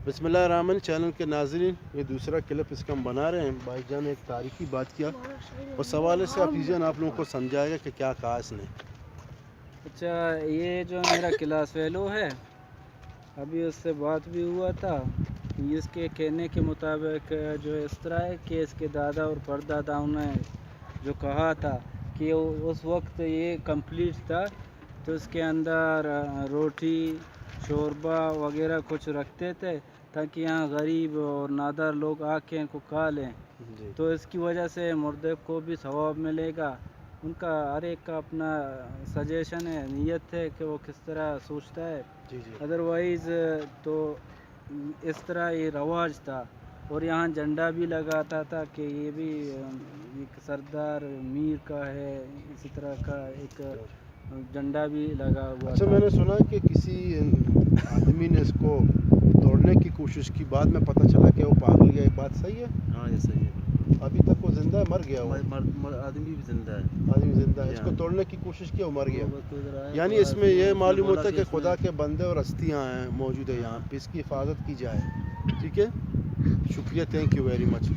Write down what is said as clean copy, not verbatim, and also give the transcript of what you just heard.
बिस्मिल्लाहिर्रहमानिर्रहीम चैनल के नाज़रीन, ये दूसरा क्लिप इसका हम बना रहे हैं। भाई जान ने एक तारीखी बात किया, उस हवाले से अफीजन आप लोगों को समझाएगा कि क्या कहा इसने। अच्छा, ये जो मेरा क्लास फेलो है, अभी उससे बात भी हुआ था। इसके कहने के मुताबिक जो इस तरह है कि इसके दादा और परदादाओं ने जो कहा था कि उस वक्त ये कंप्लीट था, तो इसके अंदर रोटी शोरबा वगैरह कुछ रखते थे ताकि यहाँ गरीब और नादार लोग आके इनको खा लें। तो इसकी वजह से मुर्दे को भी सवाब मिलेगा। उनका हर एक का अपना सजेशन है, नीयत है कि वो किस तरह सोचता है। अदरवाइज़ तो इस तरह ये रवाज था। और यहाँ झंडा भी लगाता था कि ये भी एक सरदार मीर का है, इसी तरह का एक झंडा भी लगा हुआ। अच्छा, मैंने सुना कि किसी आदमी ने इसको तोड़ने की कोशिश की, बाद में पता चला कि वो पागल गया। बात सही है? हाँ, ये सही है। अभी तक वो जिंदा है, मर गया? आदमी भी जिंदा है। आदमी जिंदा है, इसको तोड़ने की कोशिश की, वो मर गया। यानी इसमें यह मालूम होता है कि खुदा के बंदे और हस्तियाँ हैं मौजूद है यहाँ पे, इसकी हिफाजत की जाए। ठीक है, शुक्रिया, थैंक यू वेरी मच।